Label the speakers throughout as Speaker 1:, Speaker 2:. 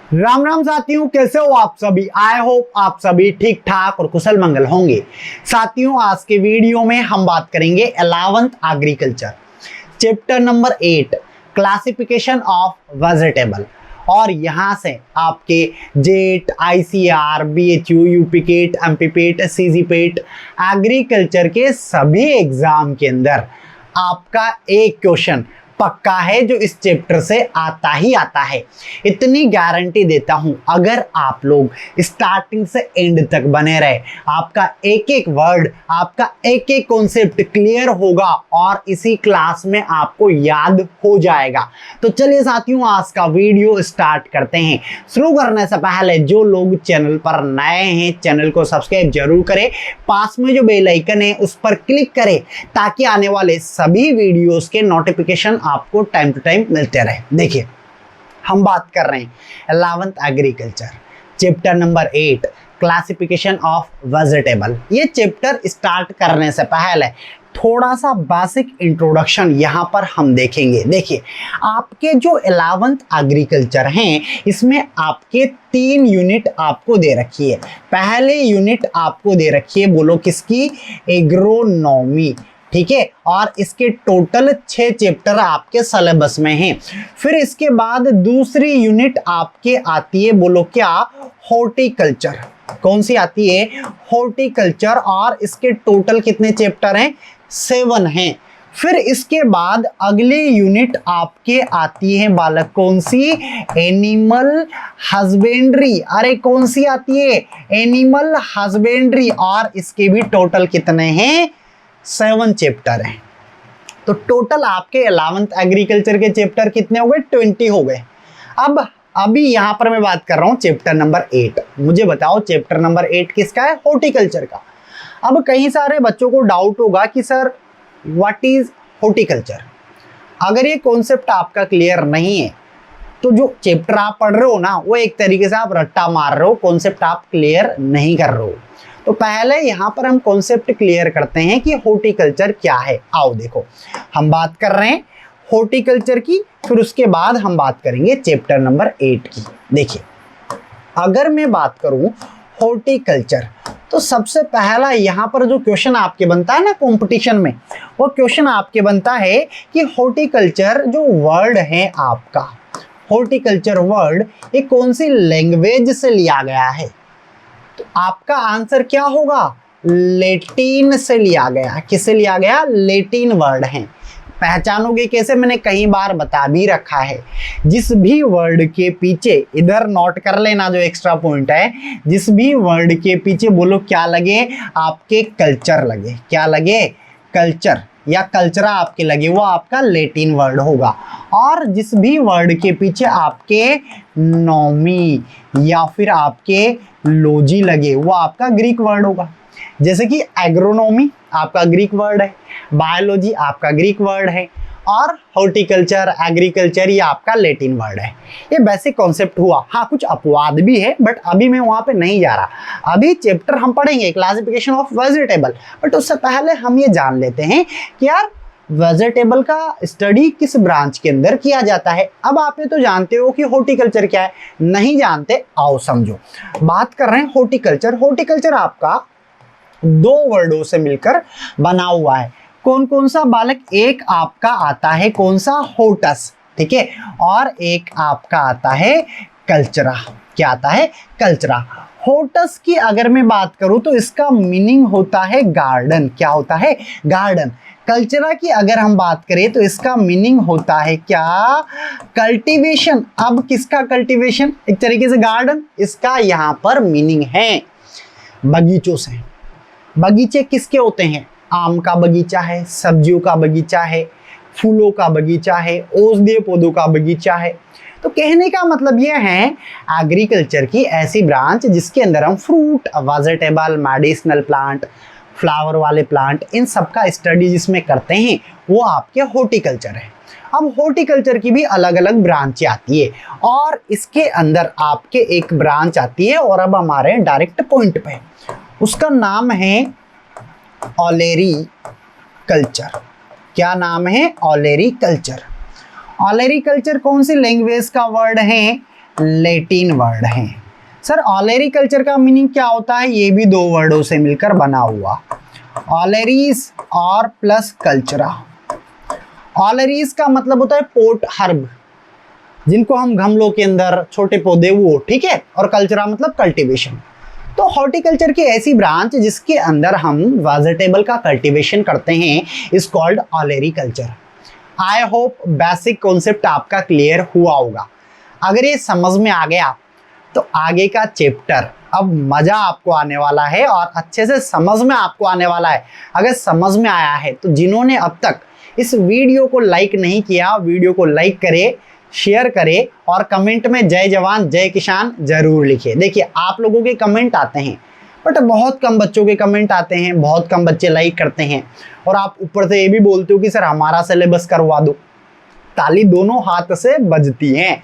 Speaker 1: राम राम साथियों, कैसे हो आप सभी। आई होप आप सभी ठीक ठाक और कुशल मंगल होंगे। साथियों, आज के वीडियो में हम बात करेंगे 11th agriculture chapter number 8 classification of vegetable. और यहाँ से आपके जेट, आईसीआर, बीएचयू, यूपीकेट, एमपीपेट, सीजीपेट एग्रीकल्चर के सभी एग्जाम के अंदर आपका एक क्वेश्चन पक्का है जो इस चैप्टर से आता ही आता है। इतनी गारंटी देता हूं, अगर आप लोग स्टार्टिंग से एंड तक बने रहे, आपका एक एक वर्ड, आपका एक एक कॉन्सेप्ट क्लियर होगा और इसी क्लास में आपको याद हो जाएगा। तो चलिए साथियों, आज का वीडियो स्टार्ट करते हैं। शुरू करने से पहले जो लोग चैनल पर नए हैं, चैनल को सब्सक्राइब जरूर करें, पास में जो बेल आइकन है उस पर क्लिक करें ताकि आने वाले सभी वीडियोस के नोटिफिकेशन आपको टाइम टू टाइम मिलते रहे। देखिए, हम बात कर रहे हैं 11th agriculture chapter number 8 classification of vegetable. ये चैप्टर स्टार्ट करने से पहले थोड़ा सा बेसिक इंट्रोडक्शन यहाँ पर हम देखेंगे। देखिए, आपके जो 11th एग्रीकल्चर हैं, इसमें आपके 3 यूनिट आपको दे रखी है। पहले यूनिट आपको दे रखी है, बोलो किसकी? एग्रोनॉमी, ठीक है। और इसके टोटल 6 चैप्टर आपके सिलेबस में हैं। फिर इसके बाद दूसरी यूनिट आपके आती है, बोलो क्या? हॉर्टिकल्चर। कौन सी आती है? हॉर्टिकल्चर। और इसके टोटल कितने चैप्टर हैं? 7 हैं। फिर इसके बाद अगली यूनिट आपके आती है बालक, कौन सी? Animal husbandry. अरे कौन सी आती है? Animal husbandry. और इसके भी टोटल कितने हैं? 7 चैप्टर हैं। तो टोटल आपके 11th एग्रीकल्चर के चैप्टर कितने हो गए? 20 हो गए। अब अभी यहाँ पर मैं बात कर रहा हूँ चैप्टर नंबर 8। मुझे बताओ चैप्टर नंबर 8 किसका है? हॉर्टिकल्चर का। अब कई सारे बच्चों को डाउट होगा कि सर व्हाट इज हॉर्टिकल्चर। अगर ये कॉन्सेप्ट आपका क्लियर नहीं है तो जो चैप्टर आप पढ़ रहे हो ना, वो एक तरीके से आप रट्टा मार रहे हो, कॉन्सेप्ट आप क्लियर नहीं कर रहे हो। तो पहले यहाँ पर हम कॉन्सेप्ट क्लियर करते हैं कि हॉर्टिकल्चर क्या है। आओ देखो, हम बात कर रहे हैं हॉर्टिकल्चर की, फिर उसके बाद हम बात करेंगे चैप्टर नंबर 8 की। देखिए, अगर मैं बात करूं हॉर्टिकल्चर, तो सबसे पहला यहाँ पर जो क्वेश्चन आपके बनता है ना कंपटीशन में, वो क्वेश्चन आपके बनता है कि हॉर्टिकल्चर जो वर्ड है आपका, हॉर्टिकल्चर वर्ड ये कौन सी लैंग्वेज से लिया गया है? तो आपका आंसर क्या होगा? लैटिन से लिया गया। किससे लिया गया? लैटिन वर्ड है। पहचानोगे कैसे? मैंने कई बार बता भी रखा है। जिस भी वर्ड के पीछे, इधर नोट कर लेना जो एक्स्ट्रा पॉइंट है, जिस भी वर्ड के पीछे बोलो क्या लगे? आपके कल्चर लगे। क्या लगे? कल्चर या कल्चरा आपके लगे, वो आपका लैटिन वर्ड होगा। और जिस भी वर्ड के पीछे आपके नॉमी या फिर आपके लॉजी लगे, वो आपका ग्रीक वर्ड होगा। जैसे कि एग्रोनॉमी आपका ग्रीक वर्ड है, बायोलॉजी आपका ग्रीक वर्ड है, और हॉर्टिकल्चर, एग्रीकल्चर ये आपका लैटिन वर्ड है। ये बेसिक कॉन्सेप्ट हुआ। हाँ, कुछ अपवाद भी है, बट अभी मैं वहां पे नहीं जा रहा। अभी चैप्टर हम पढ़ेंगे क्लासिफिकेशन ऑफ वेजिटेबल, बट उससे पहले हम ये जान लेते हैं कि यार वेजिटेबल का स्टडी किस ब्रांच के अंदर किया जाता है। अब आपने तो जानते हो कि हॉर्टिकल्चर क्या है, नहीं जानते? आओ समझो। बात कर रहे हैं हॉर्टिकल्चर। हॉर्टिकल्चर आपका 2 वर्डों से मिलकर बना हुआ है। कौन कौन सा बालक? एक आपका आता है कौन सा? होटस, ठीक है। और एक आपका आता है कल्चरा। क्या आता है? कल्चरा। होटस की अगर मैं बात करूं तो इसका मीनिंग होता है गार्डन। क्या होता है? गार्डन। कल्चरा की अगर हम बात करें तो इसका मीनिंग होता है क्या? कल्टीवेशन। अब किसका कल्टीवेशन? एक तरीके से गार्डन। इसका यहाँ पर मीनिंग है बगीचों से। बगीचे किसके होते हैं? आम का बगीचा है, सब्जियों का बगीचा है, फूलों का बगीचा है, औषधीय पौधों का बगीचा है। तो कहने का मतलब यह है एग्रीकल्चर की ऐसी ब्रांच जिसके अंदर हम fruit, vegetable, medicinal plant, flower वाले प्लांट, इन सब का स्टडी जिसमें करते हैं, वो आपके हॉर्टिकल्चर है। अब हॉर्टिकल्चर की भी अलग अलग ब्रांचें आती है, और इसके अंदर आपके एक ब्रांच आती है, और अब हमारे डायरेक्ट पॉइंट पे, उसका नाम है ऑलेरी कल्चर। क्या नाम है? ऑलेरी कल्चर। ऑलेरी कल्चर कौन सी लैंग्वेज का वर्ड है? लैटिन वर्ड हैं। सर ऑलेरिकल्चर का मीनिंग क्या होता है? ये भी दो वर्डों से मिलकर बना हुआ, ऑलेरिस और प्लस कल्चरा। ऑलेरिस का मतलब होता है पोट हर्ब, जिनको हम गमलों के अंदर छोटे पौधे वो, ठीक है, और कल्चरा मतलब कल्टीवेशन। तो हॉर्टिकल्चर की ऐसी ब्रांच जिसके अंदर हम वेजिटेबल का कल्टीवेशन करते हैं is called olericulture. I hope basic concept आपका क्लियर हुआ होगा। अगर ये समझ में आ गया तो आगे का चैप्टर अब मजा आपको आने वाला है और अच्छे से समझ में आपको आने वाला है। अगर समझ में आया है तो जिन्होंने अब तक इस वीडियो को लाइक नहीं किया, वीडियो को लाइक करे, शेयर करें और कमेंट में जय जवान जय किसान जरूर लिखिए। देखिए आप लोगों के कमेंट आते हैं बट बहुत कम बच्चों के कमेंट आते हैं, बहुत कम बच्चे लाइक करते हैं और आप ऊपर से ये भी बोलते हो कि सर हमारा सिलेबस करवा दो। ताली दोनों हाथ से बजती है।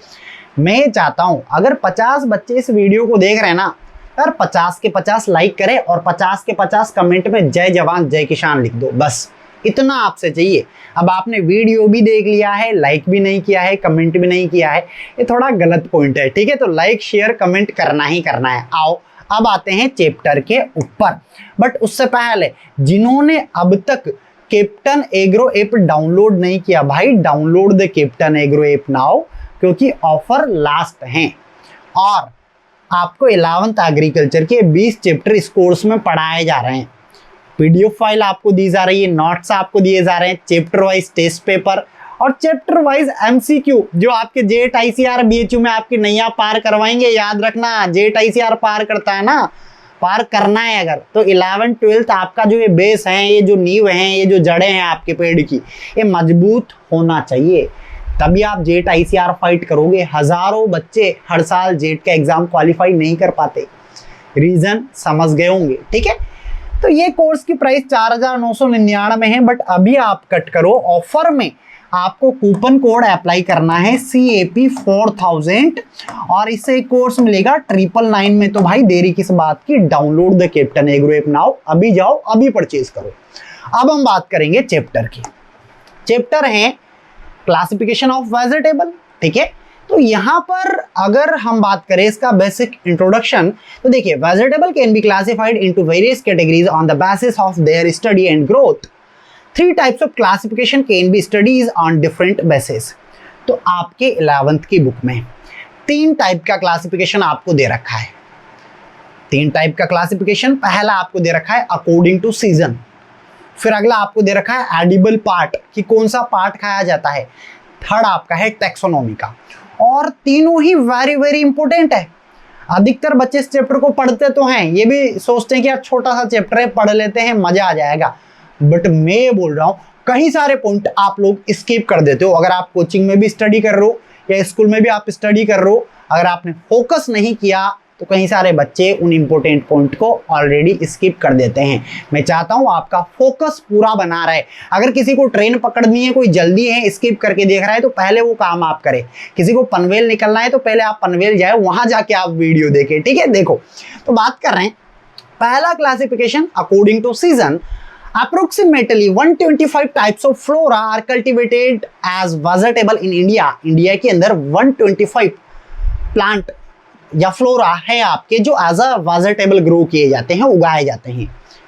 Speaker 1: मैं ये चाहता हूं अगर 50 बच्चे इस वीडियो को देख रहे हैं ना, यार 50 के 50 लाइक करें और 50 के 50 कमेंट में जय जवान जय किसान लिख दो, बस इतना आपसे चाहिए। अब आपने वीडियो भी देख लिया है, लाइक भी नहीं किया है, कमेंट भी नहीं किया है, ये थोड़ा गलत पॉइंट है, ठीक है। तो लाइक शेयर कमेंट करना ही करना है। आओ अब आते हैं चैप्टर के ऊपर, बट उससे पहले जिन्होंने अब तक कैप्टन एग्रो ऐप डाउनलोड नहीं किया, भाई download the captain agro app now, क्योंकि ऑफर लास्ट हैं और आपको 11th एग्रीकल्चर के 20 चैप्टर इस कोर्स में पढ़ाए जा रहे हैं। पीडीएफ फाइल आपको दी जा रही है, नोट्स आपको दिए जा रहे हैं, चैप्टर वाइज टेस्ट पेपर और चैप्टर वाइज एमसीक्यू जो आपके जेट आईसीआर बीएचयू में आपकी नैया पार करवाएंगे। याद रखना, जेट आईसीआर पार करता है ना, पार करना है अगर तो 11th 12th आपका जो ये बेस है, ये जो नींव है, ये जो जड़ें हैं आपके पेड़ की, ये मजबूत होना चाहिए, तभी आप जेट आईसीआर फाइट करोगे। हजारों बच्चे हर साल जेट का एग्जाम क्वालिफाई नहीं कर पाते, रीजन समझ गए होंगे, ठीक है। तो ये कोर्स की प्राइस 4999 है, बट अभी आप कट करो, ऑफर में आपको कूपन कोड अप्लाई करना है CAP 4000 और इससे एक कोर्स मिलेगा 999 में। तो भाई देरी किस बात की, download the captain agro app now, अभी जाओ अभी परचेज करो। अब हम बात करेंगे चैप्टर की। चैप्टर है क्लासिफिकेशन ऑफ वेजिटेबल, ठीक है। तो यहाँ पर अगर हम बात करें इसका बेसिक इंट्रोडक्शन, तो देखिए vegetable can be classified into various categories on the basis of their study and growth. 3 types of classification can be studies on different basis. तो आपके 11th की बुक में 3 टाइप का क्लासिफिकेशन आपको दे रखा है। 3 टाइप का क्लासिफिकेशन, पहला आपको दे रखा है अकॉर्डिंग टू सीजन, फिर अगला आपको दे रखा है एडिबल पार्ट कि कौन सा पार्ट खाया जाता है, थर्ड आपका है टैक्सोनॉमी का, और तीनों ही वेरी वेरी इंपॉर्टेंट है। अधिकतर बच्चे इस चैप्टर को पढ़ते तो हैं, ये भी सोचते हैं कि यार छोटा सा चैप्टर है, पढ़ लेते हैं मजा आ जाएगा, बट मैं ये बोल रहा हूँ कई सारे पॉइंट आप लोग स्किप कर देते हो। अगर आप कोचिंग में भी स्टडी कर रहे हो या स्कूल में भी आप स्टडी कर रहे हो, अगर आपने फोकस नहीं किया तो कई सारे बच्चे उन इंपॉर्टेंट पॉइंट को ऑलरेडी स्किप कर देते हैं। मैं चाहता हूं आपका फोकस पूरा बना रहे। अगर किसी को ट्रेन पकड़नी है, कोई जल्दी है, स्किप करके देख रहा है, तो पहले वो काम आप करें। किसी को पनवेल निकलना है तो पहले आप पनवेल जाए, वहां जाके आप वीडियो देखें, ठीक है। देखो तो बात कर रहे हैं पहला classification according to season. Approximately 125 types of flora are cultivated as vegetable in India. India के अंदर 125 प्लांट या फ्लोरा है आपके जो एज अ वेजिटेबल ग्रो किए जाते हैं, उगाए जाते हैं,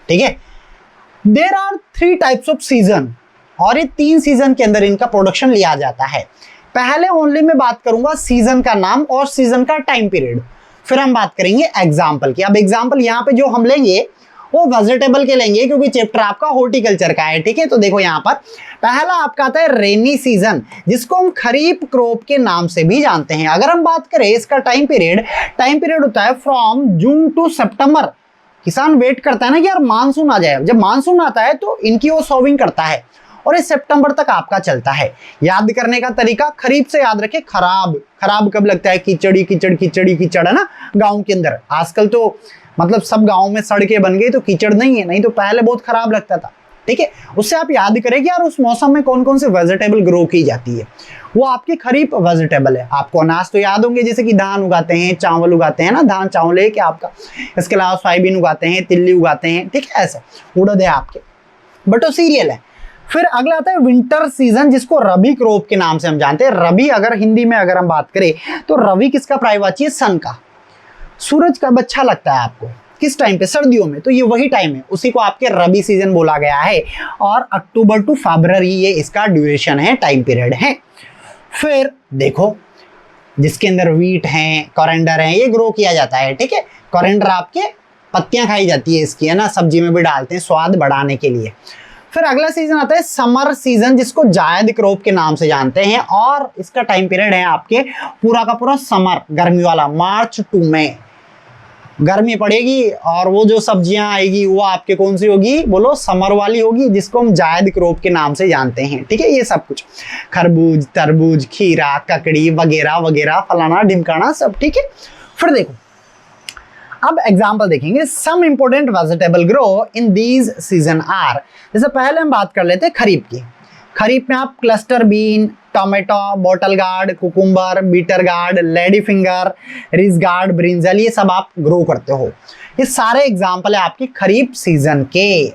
Speaker 1: ठीक है। There are 3 types of season और ये 3 सीजन के अंदर इनका प्रोडक्शन लिया जाता है। पहले ओनली मैं बात करूंगा सीजन का नाम और सीजन का टाइम पीरियड, फिर हम बात करेंगे एग्जाम्पल की। अब एग्जाम्पल यहाँ पे जो हम लेंगे वो वेजिटेबल के लेंगे क्योंकि चैप्टर आपका हॉर्टिकल्चर का है, ठीक है। तो देखो यहाँ पर पहला आपका आता है रेनी सीजन, जिसको हम खरीफ क्रॉप के नाम से भी जानते हैं। अगर हम बात करें इसका टाइम पीरियड होता है फ्रॉम जून टू सितंबर। किसान वेट करता है ना कि यार मानसून आ जाए, जब मानसून आता है तो इनकी वो सोविंग करता है और ये सितंबर तक आपका चलता है। याद करने का तरीका, खरीफ से याद रखे खराब कब लगता है, कीचड़ है ना गाँव के अंदर। आजकल तो मतलब सब गाँव में सड़कें बन गई तो कीचड़ नहीं है, नहीं तो पहले बहुत खराब लगता था, ठीक है। उससे आप याद करें कि यार उस मौसम में कौन कौन से वेजिटेबल ग्रो की जाती है, वो आपकी खरीफ वेजिटेबल है। आपको अनाज तो याद होंगे, जैसे कि धान उगाते हैं, चावल उगाते हैं ना, धान चावल है क्या आपका, इसके अलावा सोयाबीन उगाते हैं, तिल्ली उगाते हैं, ठीक है, ऐसे उड़द है आपके, बट वो सीरियल है। फिर अगला आता है विंटर सीजन, जिसको रबी क्रॉप के नाम से हम जानते हैं। रबी अगर हिंदी में अगर हम बात करें तो रबी किसका प्रायवाची है? सन का। सूरज कब अच्छा लगता है आपको? किस टाइम पे? सर्दियों में। तो ये वही टाइम है, उसी को आपके रबी सीजन बोला गया है। और अक्टूबर टू फरवरी ये इसका ड्यूरेशन है, टाइम पीरियड है। फिर देखो जिसके अंदर वीट हैं, कोरिएंडर हैं, ये ग्रो किया जाता है, ठीक है। कोरिएंडर आपके पत्तियां खाई जाती है इसकी, है ना, सब्जी में भी डालते हैं स्वाद बढ़ाने के लिए। फिर अगला सीजन आता है समर सीजन, जिसको जायद क्रॉप के नाम से जानते हैं। और इसका टाइम पीरियड है आपके पूरा का पूरा समर, गर्मी वाला, मार्च टू मई। गर्मी पड़ेगी और वो जो सब्जियां आएगी वो आपके कौन सी होगी? बोलो, समर वाली होगी, जिसको हम जायद क्रॉप के नाम से जानते हैं, ठीक है। ये सब कुछ खरबूज, तरबूज, खीरा, ककड़ी वगैरह वगैरह, फलाना ढिमकाना सब, ठीक है। फिर देखो अब एग्जाम्पल देखेंगे। Some important vegetable grow in these season are. जैसे पहले हम बात कर लेते हैं खरीफ की। खरीफ में आप cluster bean, tomato, bottle gourd, cucumber, bitter gourd, lady finger, ridge gourd, brinjal, ये सब आप ग्रो करते हो। ये सारे एग्जाम्पल है आपकी खरीफ सीजन के।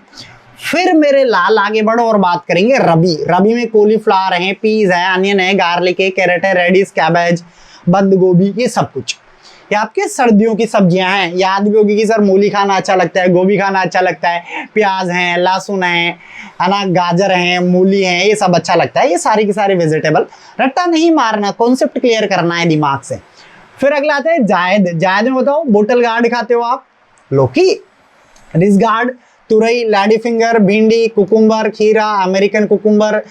Speaker 1: फिर मेरे लाल आगे बढ़ो और बात करेंगे रबी। रबी में कॉलीफ्लावर है, पीज है, अनियन है, गार्लिक है, कैरेट है, रेडिश, कैबेज, बंद गोभी, ये सब कुछ ये आपके सर्दियों की सब्जियां हैं। याद भी होगी कि सर मूली खाना अच्छा लगता है, गोभी खाना अच्छा लगता है, प्याज है, लहसुन है ना, गाजर है, मूली है, ये सब अच्छा लगता है। ये सारी की सारी वेजिटेबल, रट्टा नहीं मारना, कॉन्सेप्ट क्लियर करना है दिमाग से। फिर अगला आता है जायद। जायद में बताओ, बोटल गार्ड खाते हो आप? लौकी, रिस गार्ड, तुरई, लेडी फिंगर, भिंडी, कुकुम्बर, खीरा, American cucumber,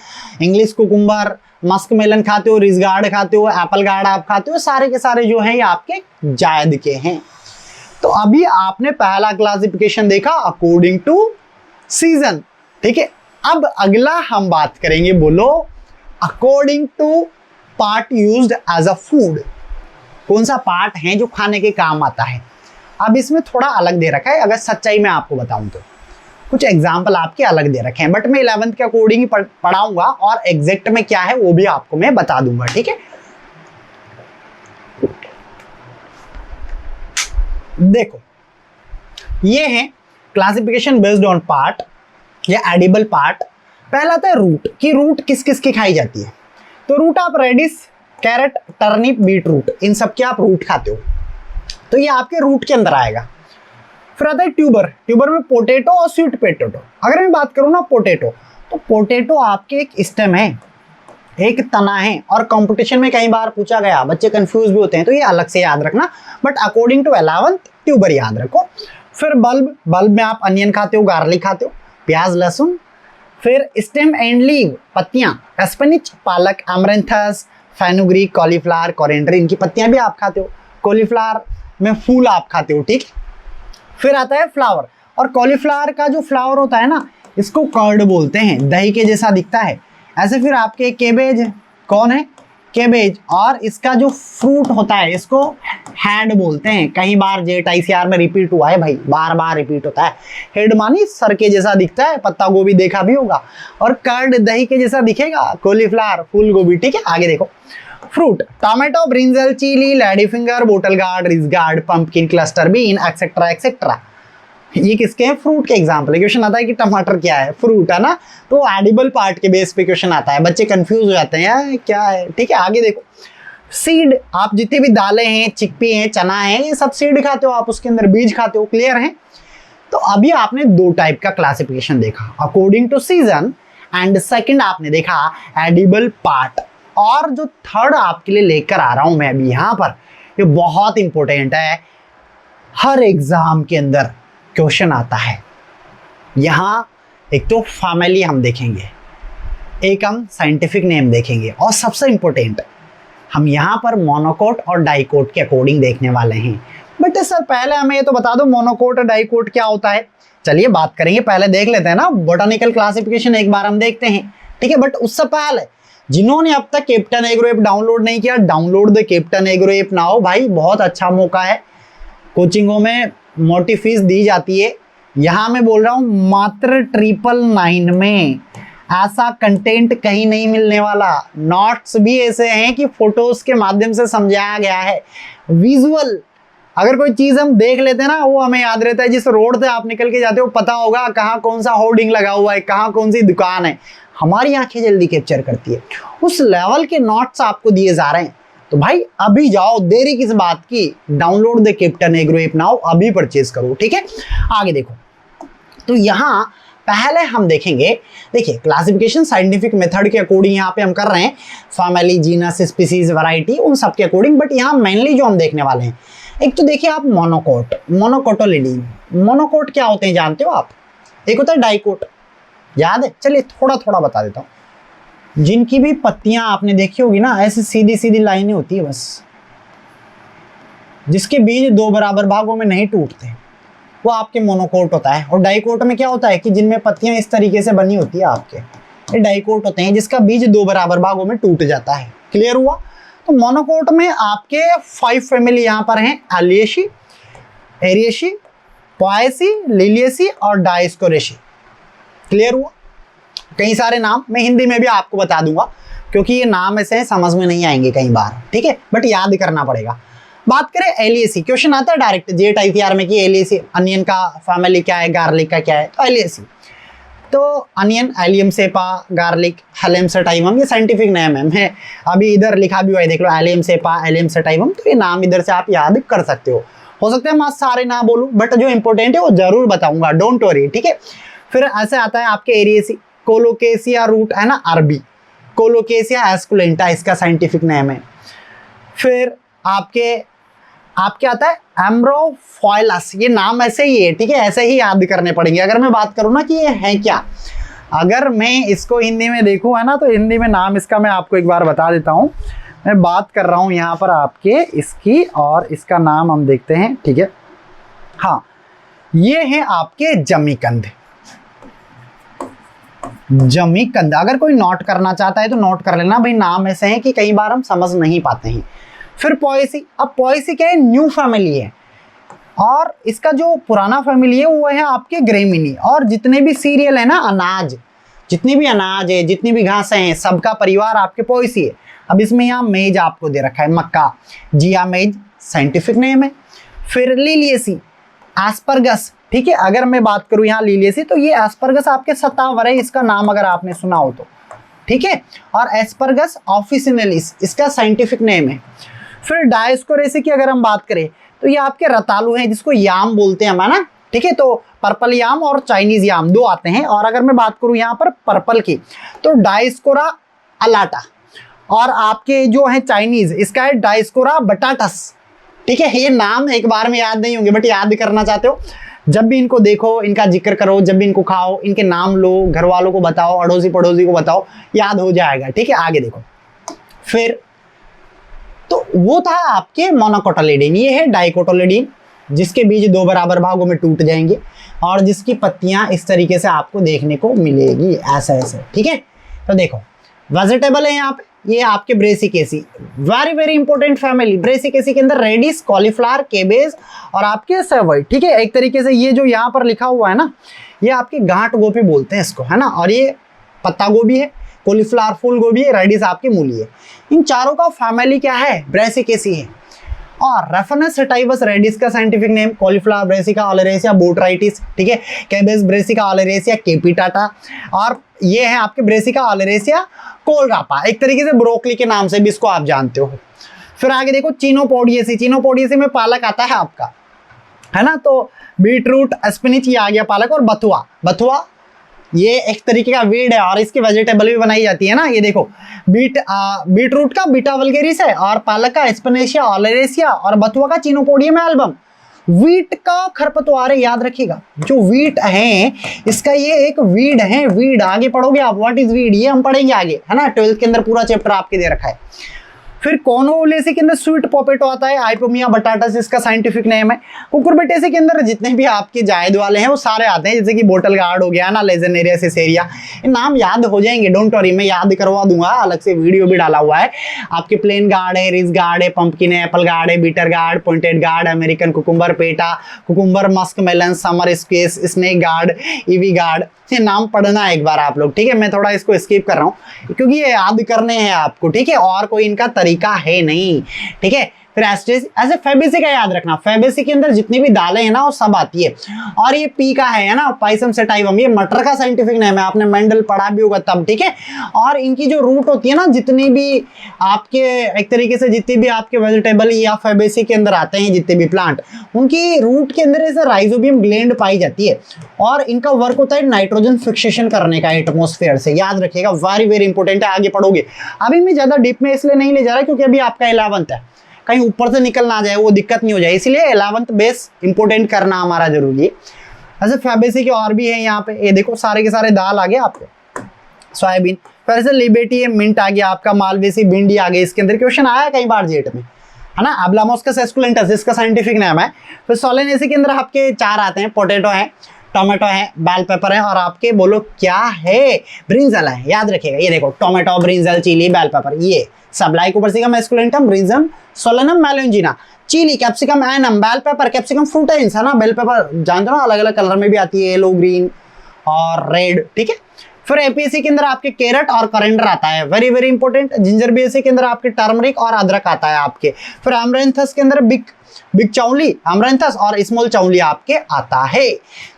Speaker 1: English cucumber, musk melon खाते हो, रिस गार्ड खाते हो, एप्पल गार्ड आप खाते हो, सारे के सारे जो हैं ये आपके जायद के हैं। तो अभी आपने पहला क्लासिफिकेशन देखा अकॉर्डिंग टू सीजन, ठीक है। अब अगला हम बात करेंगे, बोलो, according to part used as a food. कौन सा पार्ट है जो खाने के काम आता है? अब इसमें थोड़ा अलग दे रखा है, अगर सच्चाई में आपको बताऊं तो कुछ एग्जाम्पल आपके अलग दे रखे हैं, बट मैं 11th के अकॉर्डिंग ही पढ़ाऊंगा और एग्जैक्ट में क्या है वो भी आपको मैं बता दूंगा, ठीक है। देखो ये है क्लासिफिकेशन बेस्ड ऑन पार्ट या एडिबल पार्ट। पहला आता है रूट, कि रूट किस किस की खाई जाती है। तो रूट आप radish, carrot, turnip, beet root, इन सब के आप रूट खाते हो, तो ये आपके रूट के अंदर आएगा। फिर आता है ट्यूबर। ट्यूबर में पोटैटो और स्वीट पोटैटो। अगर मैं बात करूँ ना पोटैटो, तो पोटैटो आपके एक स्टेम है, एक तना है, और कंपटीशन में कई बार पूछा गया, बच्चे कंफ्यूज भी होते हैं, तो ये अलग से याद रखना, but according to 11th tuber याद रखो। फिर बल्ब, बल्ब में आप अनियन खाते हो, गार्लिक खाते हो, प्याज, लहसुन। फिर स्टेम एंड लीव, पत्तियां, स्पिनच, पालक, अमरंथस, फेनुग्रीक, कॉलीफ्लावर, कोरिएंडर, इनकी पत्तियां भी आप खाते हो। कॉलीफ्लावर में फूल आप खाते हो, ठीक। फिर आता है फ्लावर, और कॉलीफ्लावर का जो फ्लावर होता है ना, इसको कर्ड बोलते हैं, दही के जैसा दिखता है ऐसे। फिर आपके केबेज, कौन है? केबेज, और इसका जो फ्रूट होता है इसको हेड बोलते हैं। कई बार जेट आईसीआर में रिपीट हुआ है भाई, बार बार रिपीट होता है। हेड मानी सर के जैसा दिखता है, पत्ता गोभी देखा भी होगा, और कर्ड दही के जैसा दिखेगा, कॉलीफ्लावर, फूल गोभी, ठीक है। आगे देखो fruit, tomato, brinjal, chilli, lady finger, bottle gourd, ridge gourd, pumpkin, cluster bean, etcetera etcetera. ये किसके हैं? फ्रूट के एग्जाम्पल है। क्वेश्चन आता है कि टमाटर क्या है? फ्रूट है ना, तो एडिबल पार्ट के बेस पे क्वेश्चन आता है, बच्चे कंफ्यूज हो जाते हैं यार क्या है, ठीक है। आगे देखो सीड, आप जितनी भी दालें हैं, चिकपी हैं, चना है, ये सब सीड खाते हो आप, उसके अंदर बीज खाते हो, क्लियर है। तो अभी आपने दो टाइप का क्लासिफिकेशन देखा, according to season, and second आपने देखा एडिबल पार्ट। और जो थर्ड आपके लिए लेकर आ रहा हूं मैं अभी यहाँ पर, ये बहुत इंपॉर्टेंट है, हर एग्जाम के अंदर क्वेश्चन आता है। यहाँ एक तो फैमिली हम देखेंगे, एक हम साइंटिफिक नेम देखेंगे, और सबसे इंपॉर्टेंट हम यहाँ पर मोनोकोट और डाइकोट के अकॉर्डिंग देखने वाले हैं। बट सर पहले हमें ये तो बता दो मोनोकोट और डाइकोट क्या होता है। चलिए बात करेंगे, पहले देख लेते हैं ना बोटानिकल क्लासिफिकेशन, एक बार हम देखते हैं, ठीक है। बट उससे पहले जिन्होंने अब तक कैप्टन एग्रो ऐप डाउनलोड नहीं किया, download the captain agro app now भाई, बहुत अच्छा मौका है। कोचिंगों में मोटी फीस दी जाती है, यहाँ मैं बोल रहा हूँ मात्र 999 में। ऐसा कंटेंट कहीं नहीं मिलने वाला। नोट्स भी ऐसे हैं कि फोटोज के माध्यम से समझाया गया है, विजुअल। अगर कोई चीज हम देख लेते हैं ना, वो हमें याद रहता है। जिस रोड से आप निकल के जाते हो पता होगा कहाँ कौन सा होर्डिंग लगा हुआ है, कहाँ कौन सी दुकान है, हमारी आंखें जल्दी कैप्चर करती है, उस लेवल के नोट्स आपको दिए जा रहे हैं। तो भाई अभी जाओ, देरी किस बात की, download the captain agro app now, अभी परचेज करो, ठीक है। आगे देखो, तो यहाँ पहले हम देखेंगे, देखिए क्लासिफिकेशन साइंटिफिक मेथड के अकॉर्डिंग यहाँ पे हम कर रहे हैं, फैमिली, जीनस, स्पीसीज, वैरायटी, उन सब के अकॉर्डिंग। बट यहाँ मेनली जो हम देखने वाले हैं, एक तो देखिए आप मोनोकोट, मोनोकोटिलिडी। मोनोकोट क्या होते हैं जानते हो आप? एक होता है डाइकोट, याद है? चलिए थोड़ा थोड़ा बता देता हूँ। जिनकी भी पत्तियां आपने देखी होगी ना, ऐसी सीधी सीधी लाइनें होती है बस, जिसके बीज दो बराबर भागों में नहीं टूटते, वो आपके मोनोकोट होता है। और डाइकोट में क्या होता है कि जिनमें पत्तियां इस तरीके से बनी होती है आपके, ये डाइकोट होते हैं, जिसका बीज दो बराबर भागों में टूट जाता है। क्लियर हुआ? तो मोनोकोट में आपके 5 फैमिली यहाँ पर हैं, एलियेशी, एरियेशी, पोएसी, लिलियेसी और डायस्कोरेसी। क्लियर हुआ? कई सारे नाम मैं हिंदी में भी आपको बता दूंगा, क्योंकि ये नाम ऐसे समझ में नहीं आएंगे कई बार, ठीक है, बट याद करना पड़ेगा। बात करें एलियेसी, क्वेश्चन आता है डायरेक्ट जेट ICR में कि एलियेसी, अनियन का फैमिली क्या है, गार्लिक का क्या है, तो एलियेसी। तो onion, Allium cepa, garlic, allium sativum, ये साइंटिफिक नेम है। मैं अभी इधर लिखा भी हुआ है, देख लो, एलियम सेपा, एलियम सेटाइवम, तो ये नाम इधर से आप याद कर सकते हो सकता है मैं सारे ना बोलूं, बट जो इंपॉर्टेंट है वो जरूर बताऊंगा, डोंट वरी, ठीक है। फिर ऐसे आता है आपके एरियेसी, कोलोकेसिया रूट है ना, अरबी, कोलोकेसिया एस्कुलेंटा इसका साइंटिफिक नेम है। फिर आपके आता है एम्ब्रोफाइलस, ये नाम ऐसे ही है, ठीक है, ऐसे ही याद करने पड़ेंगे। अगर मैं बात करूँ ना कि ये है क्या, अगर मैं इसको हिंदी में देखूँ है ना, तो हिंदी में नाम इसका मैं आपको एक बार बता देता हूँ। मैं बात कर रहा हूँ यहाँ पर आपके इसकी, और इसका नाम हम देखते हैं, ठीक है। हाँ, ये है आपके जमीकंद। जमीकंद अगर कोई नोट करना चाहता है तो नोट कर लेना भाई, नाम ऐसे हैं कि कई बार हम समझ नहीं पाते हैं। फिर पोएसी, अब पोएसी क्या है, न्यू फैमिली है, और इसका जो पुराना फैमिली है वो है आपके ग्रेमिनी। और जितने भी सीरियल है ना, अनाज, जितनी भी अनाज है, जितनी भी घासें हैं, सबका परिवार आपके पोएसी है। अब इसमें यहाँ मेज आपको दे रखा है, मक्का, जिया मेज साइंटिफिक नेम है। फिर लिलियेसी, एस्परगस, ठीक है। अगर मैं बात करूँ यहाँ लिलियेसी, तो ये एस्परगस आपके सतावर है, इसका नाम अगर आपने सुना हो तो, ठीक है। और एस्परगस ऑफिसिनेलिस इसका साइंटिफिक नेम है। फिर डायस्कोरेसी की अगर हम बात करें, तो ये आपके रतालू हैं, जिसको याम बोलते हैं हम, है ना, ठीक है। तो पर्पल याम और चाइनीज याम दो आते हैं। और अगर मैं बात करूं यहाँ पर पर्पल की, तो डायस्कोरा अलाटा, और आपके जो है चाइनीज, इसका है डायस्कोरा बटाटस, ठीक है। ये नाम एक बार में याद नहीं होंगे, बट याद करना चाहते हो, जब भी इनको देखो, इनका जिक्र करो, जब भी इनको खाओ, इनके नाम लो, घर वालों को बताओ, अड़ोसी पड़ोसी को बताओ, याद हो जाएगा, ठीक है। आगे देखो, फिर तो वो था आपके मोनोकोटिलिडीन, ये है डाइकोटिलिडीन, जिसके बीज दो बराबर भागों में टूट जाएंगे और जिसकी पत्तियां इस तरीके से आपको देखने को मिलेगी, ऐसा ऐसे, ठीक है। तो देखो वेजिटेबल है यहाँ पे, ये आपके Brassicaceae, very very important family. Brassicaceae के अंदर रेडिस, कॉलीफ्लावर, केबेज और आपके सेवोइड, ठीक है। एक तरीके से ये जो यहाँ पर लिखा हुआ है ना, ये आपके गांठ गोभी बोलते हैं इसको, है ना। और ये पत्ता गोभी है, कॉलीफ्लावर फूल गोभी है, रेडिस आपकी मूली है। इन चारों का फैमिली क्या है, ब्रेसिकेसी है। और रेफरनेस सेटाइवस रेडिस का scientific name cauliflower Brassica oleracea botrytis, ठीक है। कैबेज ब्रेसिका ओलेरेसिया केपिटाटा, और ये है आपके ब्रेसिका ओलेरेसिया कोलरापा, एक तरीके से ब्रोकली के नाम से भी इसको आप जानते हो। फिर आगे देखो चिनोपोडियेसी, चिनोपोडियेसी में पालक आता है आपका, है ना। तो बीटरूट, स्पिनिच, ये आ गया पालक। और बथुआ, बथुआ ये एक तरीके का वीड है और इसकी वेजिटेबल भी बनाई जाती है ना। ये देखो बीटरूट का बीटा वल्गेरिस है, और पालक का एस्पेनेशिया ओलेरेसिया, और बथुआ का चिनोपोडियम एल्बम। वीट का खरपतवार है, याद रखिएगा, जो वीट है इसका ये एक वीड है। वीड आगे पढ़ोगे आप, व्हाट इज वीड, ये हम पढ़ेंगे आगे, है ना। 12th के अंदर पूरा चैप्टर आपके दे रखा है। फिर कॉर्नोलेसी के अंदर स्वीट पोटैटो आता है, आइपोमिया बटाटस इसका साइंटिफिक नेम है। कुकुरबिटेसी के अंदर जितने भी आपके जायद वाले हैं वो सारे आते हैं, जैसे कि बोटल गार्ड हो गया ना, लेजेनेरिया सिसेरिया, ये नाम याद हो जाएंगे, डोंट वरी, मैं याद करवा दूंगा, अलग से वीडियो भी डाला हुआ है। आपके प्लेन गार्ड है, रिज गार्ड है, पंपकिन है, एप्पल गार्ड है, bitter gourd, pointed gourd, American cucumber, पेटा cucumber, musk melon, summer squash, snake gourd, ivy gourd, ये नाम पढ़ना है एक बार आप लोग, ठीक है। मैं थोड़ा इसको स्किप कर रहा हूँ क्योंकि ये याद करने हैं आपको, ठीक है, और कोई इनका तरीका है नहीं, ठीक है। फिर एस्टेज, ऐसे फेबेसी का याद रखना, फेबेसी के अंदर जितनी भी दालें हैं ना वो सब आती है। और ये पी का है ना, पाइसम सेटाइवम, ये मटर का साइंटिफिक नेम है, आपने मेंडल पढ़ा भी होगा तब, ठीक है। और इनकी जो रूट होती है ना, जितनी भी आपके एक तरीके से जितनी भी आपके वेजिटेबल या फेबेसी के अंदर आते हैं जितने भी प्लांट, उनकी रूट के अंदर ऐसे राइजोबियम ग्लैंड पाई जाती है और इनका वर्क होता है नाइट्रोजन फिक्सेशन करने का एटमॉस्फेयर से। याद रखिएगा, वेरी वेरी इंपॉर्टेंट है, आगे पढ़ोगे। अभी मैं ज्यादा डीप में इसलिए नहीं ले जा रहा क्योंकि अभी आपका 11th है, कहीं ऊपर से निकल ना जाए, वो दिक्कत नहीं हो जाए, इसलिए 11th बेस इंपोर्टेंट करना हमारा जरूरी है। ऐसे फेबेसी के और भी है यहाँ पे, ये देखो सारे के सारे दाल आ गए आपको, सोयाबीन, फिर से लिबर्टी है, मिंट आ गया आपका, मालवेसी, भिंडी आ गई। इसके अंदर क्वेश्चन आया कई बार जेट में, है ना। अब्लामोस्कस एस्कुलेंटस इसका साइंटिफिक नाम है। फिर सोलेनेसी के अंदर आपके 4 आते हैं, पोटैटो है, टोमेटो है, बेल पेपर है, और आपके बोलो क्या है, ब्रिंजल है। याद रखिएगा, ये देखो tomato, brinjal, chilli, bell pepper, ये सब Lycopersicum esculentum, brinjal, Solanum, melongena, chilli, Capsicum annuum, bell pepper, Capsicum frutescens, है ना। बेल पेपर जानते हो अलग अलग कलर में भी आती है, येलो, ग्रीन और रेड, ठीक है। फिर एपीएससी के अंदर आपके कैरेट और करेंडर आता है, very very important. Ginger BSc के अंदर आपके टर्मरिक और अदरक आता है आपके। फिर अमरैंथस के अंदर बिग चाउली, अमरैंथस और स्मॉल चाउली आपके आता है।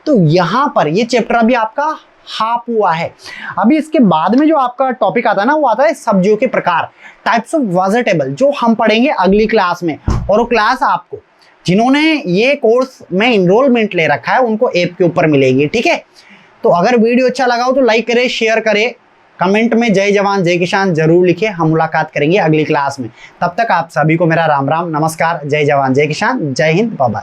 Speaker 1: तो यहाँ पर ये चैप्टर अभी आपका हाफ हुआ है। अभी इसके बाद में जो आपका टॉपिक आता है ना, वो आता है सब्जियों के प्रकार, टाइप्स ऑफ वेजिटेबल, जो हम पढ़ेंगे अगली क्लास में। और वो क्लास आपको जिन्होंने ये कोर्स में इनरोलमेंट ले रखा है उनको ऐप के ऊपर मिलेगी, ठीक है। तो अगर वीडियो अच्छा लगा हो तो लाइक करें, शेयर करें, कमेंट में जय जवान जय किसान जरूर लिखें। हम मुलाकात करेंगे अगली क्लास में। तब तक आप सभी को मेरा राम राम, नमस्कार, जय जवान जय किसान, जय हिंद, बाय बाय।